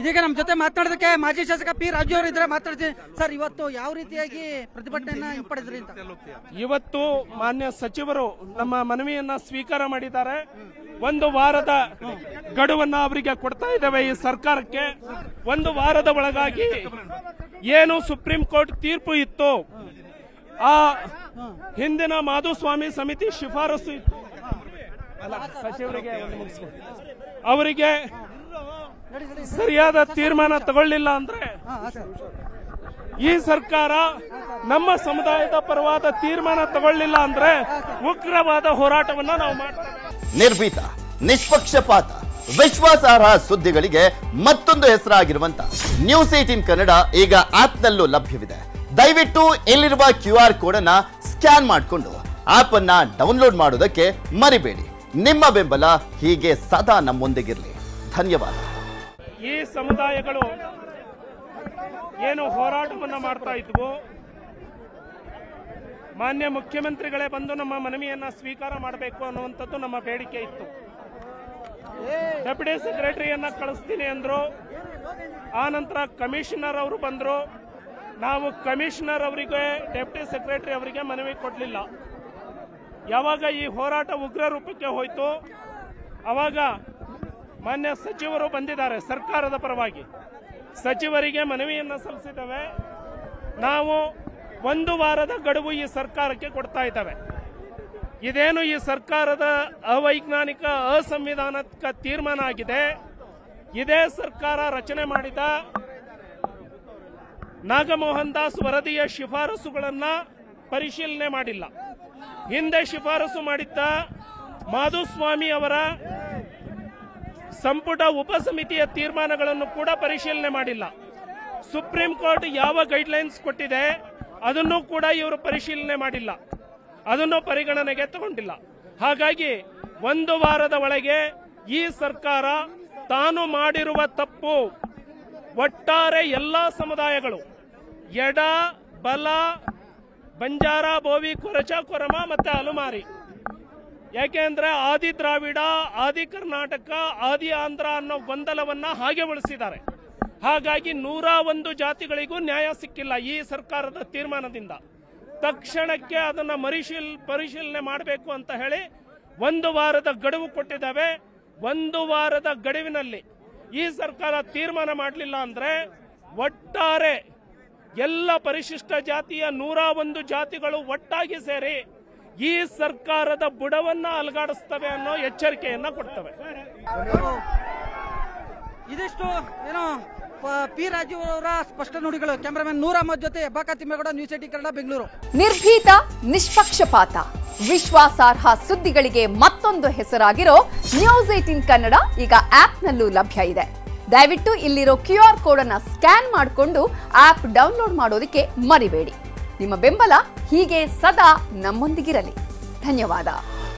ಇದೀಗ ನಮ್ಮ ಜೊತೆ ಮಾತನಾಡೋದಕ್ಕೆ ಮಾಜಿ ಶಾಸಕ ಪಿ ರಾಜು ಅವರು ಇದ್ರೆ ಮಾತಾಡ್ತೀನಿ ಸರ್. ಇವತ್ತು ಯಾವ ರೀತಿಯಾಗಿ ಪ್ರತಿಭಟನೆಯನ್ನ ಹಿಂಪಡೆದ್ರಿ ಅಂತ? ಇವತ್ತು ಮಾನ್ಯ ಸಚಿವರು ನಮ್ಮ ಮನವಿಯನ್ನ ಸ್ವೀಕಾರ ಮಾಡಿದ್ದಾರೆ. 1 ವಾರದ ಗಡುವನ್ನ ಅವರಿಗೆ ಕೊಡ್ತಾ ಇದ್ದೇವೆ ಈ ಸರ್ಕಾರಕ್ಕೆ. 1 ವಾರದ ಒಳಗಾಗಿ ಏನು ಸುಪ್ರೀಂ ಕೋರ್ಟ್ ತೀರ್ಪು ಇತ್ತು, ಆ ಹಿಂದಿನ ಮಾಧುಸ್ವಾಮಿ ಸಮಿತಿ ಶಿಫಾರಸು ಇತ್ತು, ಸಚಿವರಿಗೆ ಅವರಿಗೆ ಸರಿಯಾದ ತೀರ್ಮಾನ ತಗೊಳ್ಳಿಲ್ಲ ಅಂದ್ರೆ ಈ ಸರ್ಕಾರ ನಮ್ಮ ಸಮುದಾಯದ ಪರವಾದ ತೀರ್ಮಾನ ತಗೊಳ್ಳಿಲ್ಲ ಅಂದ್ರೆ ಉಗ್ರವಾದ ಹೋರಾಟವನ್ನ ನಾವು ಮಾಡ್ತೇವೆ. ನಿರ್ಭೀತ, ನಿಷ್ಪಕ್ಷಪಾತ, ವಿಶ್ವಾಸಾರ್ಹ ಸುದ್ದಿಗಳಿಗೆ ಮತ್ತೊಂದು ಹೆಸರಾಗಿರುವಂತ ನ್ಯೂಸ್ 18 ಕನ್ನಡ ಈಗ ಆಪ್ನಲ್ಲೂ ಲಭ್ಯವಿದೆ. ದಯವಿಟ್ಟು ಇಲ್ಲಿರುವ QR ಕೋಡ್ ಅನ್ನ ಸ್ಕ್ಯಾನ್ ಮಾಡಿಕೊಂಡು ಆಪ್ ಅನ್ನ ಡೌನ್ಲೋಡ್ ಮಾಡೋದಕ್ಕೆ ಮರಿಬೇಡಿ. ನಿಮ್ಮ ಬೆಂಬಲ ಹೀಗೆ ಸದಾ ನಮ್ಮೊಂದಿಗಿರಲಿ. ಧನ್ಯವಾದ. ಈ ಸಮುದಾಯಗಳು ಏನು ಹೋರಾಟವನ್ನ ಮಾಡ್ತಾ ಇದ್ವು, ಮಾನ್ಯ ಮುಖ್ಯಮಂತ್ರಿಗಳೇ ಬಂದು ನಮ್ಮ ಮನವಿಯನ್ನ ಸ್ವೀಕಾರ ಮಾಡಬೇಕು ಅನ್ನುವಂಥದ್ದು ನಮ್ಮ ಬೇಡಿಕೆ ಇತ್ತು. ಡೆಪ್ಯೂಟಿ ಸೆಕ್ರೆಟರಿಯನ್ನ ಕಳಿಸ್ತೀನಿ ಅಂದ್ರು. ಆ ನಂತರ ಕಮಿಷನರ್ ಅವರು ಬಂದ್ರು. ನಾವು ಕಮಿಷನರ್ ಅವರಿಗೆ, ಡೆಪ್ಯೂಟಿ ಸೆಕ್ರೆಟರಿ ಅವರಿಗೆ ಮನವಿ ಕೊಡಲಿಲ್ಲ. ಯಾವಾಗ ಈ ಹೋರಾಟ ಉಗ್ರ ರೂಪಕ್ಕೆ ಹೋಯಿತು ಆವಾಗ ಮಾನ್ಯ ಸಚಿವರು ಬಂದಿದ್ದಾರೆ ಸರ್ಕಾರದ ಪರವಾಗಿ. ಸಚಿವರಿಗೆ ಮನವಿಯನ್ನು ಸಲ್ಲಿಸಿದ್ದೇವೆ. ನಾವು 1 ವಾರದ ಗಡುವು ಈ ಸರ್ಕಾರಕ್ಕೆ ಕೊಡ್ತಾ ಇದ್ದೇವೆ. ಇದೇನು ಈ ಸರ್ಕಾರದ ಅವೈಜ್ಞಾನಿಕ, ಅಸಂವಿಧಾನಿಕ ತೀರ್ಮಾನ ಆಗಿದೆ. ಇದೇ ಸರ್ಕಾರ ರಚನೆ ಮಾಡಿದ ನಾಗಮೋಹನ್ ದಾಸ್ ವರದಿಯ ಶಿಫಾರಸುಗಳನ್ನು ಪರಿಶೀಲನೆ ಮಾಡಿಲ್ಲ. ಹಿಂದೆ ಶಿಫಾರಸು ಮಾಡಿದ್ದ ಮಾಧುಸ್ವಾಮಿ ಅವರ ಸಂಪುಟ ಉಪಸಮಿತಿಯ ತೀರ್ಮಾನಗಳನ್ನು ಕೂಡ ಪರಿಶೀಲನೆ ಮಾಡಿಲ್ಲ. ಸುಪ್ರೀಂ ಕೋರ್ಟ್ ಯಾವ ಗೈಡ್ಲೈನ್ಸ್ ಕೊಟ್ಟಿದೆ ಅದನ್ನು ಕೂಡ ಇವರು ಪರಿಶೀಲನೆ ಮಾಡಿಲ್ಲ, ಅದನ್ನು ಪರಿಗಣನೆಗೆ ತಗೊಂಡಿಲ್ಲ. ಹಾಗಾಗಿ 1 ವಾರದ ಒಳಗೆ ಈ ಸರ್ಕಾರ ತಾನು ಮಾಡಿರುವ ತಪ್ಪು ಒಟ್ಟಾರೆ ಎಲ್ಲಾ ಸಮುದಾಯಗಳು, ಎಡ, ಬಲ, ಬಂಜಾರ, ಬೋವಿ, ಕೊರಚ, ಕೊರಮ ಮತ್ತೆ ಅಲುಮಾರಿ, ಯಾಕೆಂದ್ರೆ ಆದಿ ದ್ರಾವಿಡ, ಆದಿ ಕರ್ನಾಟಕ, ಆದಿ ಆಂಧ್ರ ಅನ್ನೋ ಗೊಂದಲವನ್ನ ಹಾಗೆ ಉಳಿಸಿದ್ದಾರೆ. ಹಾಗಾಗಿ 101 ಜಾತಿಗಳಿಗೂ ನ್ಯಾಯ ಸಿಕ್ಕಿಲ್ಲ ಈ ಸರ್ಕಾರದ ತೀರ್ಮಾನದಿಂದ. ತಕ್ಷಣಕ್ಕೆ ಅದನ್ನ ಪರಿಶೀಲನೆ ಮಾಡಬೇಕು ಅಂತ ಹೇಳಿ 1 ವಾರದ ಗಡುವು ಕೊಟ್ಟಿದ್ದಾವೆ. 1 ವಾರದ ಗಡುವಿನಲ್ಲಿ ಈ ಸರ್ಕಾರ ತೀರ್ಮಾನ ಮಾಡಲಿಲ್ಲ ಅಂದ್ರೆ ಒಟ್ಟಾರೆ ಎಲ್ಲ ಪರಿಶಿಷ್ಟ ಜಾತಿಯ 101 ಜಾತಿಗಳು ಒಟ್ಟಾಗಿ ಸೇರಿ ಈ ಸರ್ಕಾರದ ಬುಡವನ್ನ ಅಲುಗಾಡಿಸ್ತವೆ ಅನ್ನೋ ಎಚ್ಚರಿಕೆಯನ್ನ ಕೊಡ್ತವೆ. ಇದಿಷ್ಟು ಏನೋ ಪಿ ರಾಜು ಅವರ ಸ್ಪಷ್ಟ ನುಡಿಗಳು. ಕ್ಯಾಮರಾಮನ್ ನೂರ್ ಅಹಮದ್ ಜೊತೆ ಹೆಬ್ಬಾಕ ತಿಮ್ಮೇಗೌಡ, ನ್ಯೂಸ್ 18 ಕನ್ನಡ, ಬೆಂಗಳೂರು. ನಿರ್ಭೀತ, ನಿಷ್ಪಕ್ಷಪಾತ, ವಿಶ್ವಾಸಾರ್ಹ ಸುದ್ದಿಗಳಿಗೆ ಮತ್ತೊಂದು ಹೆಸರಾಗಿರೋ ನ್ಯೂಸ್ 18 ಕನ್ನಡ ಈಗ ಆಪ್ನಲ್ಲೂ ಲಭ್ಯ ಇದೆ. ದಯವಿಟ್ಟು ಇಲ್ಲಿರೋ QR ಕೋಡ್ ಅನ್ನ ಸ್ಕ್ಯಾನ್ ಮಾಡಿಕೊಂಡು ಆಪ್ ಡೌನ್ಲೋಡ್ ಮಾಡೋದಕ್ಕೆ ಮರಿಬೇಡಿ. ನಿಮ್ಮ ಬೆಂಬಲ ಹೀಗೆ ಸದಾ ನಮ್ಮೊಂದಿಗಿರಲಿ. ಧನ್ಯವಾದ.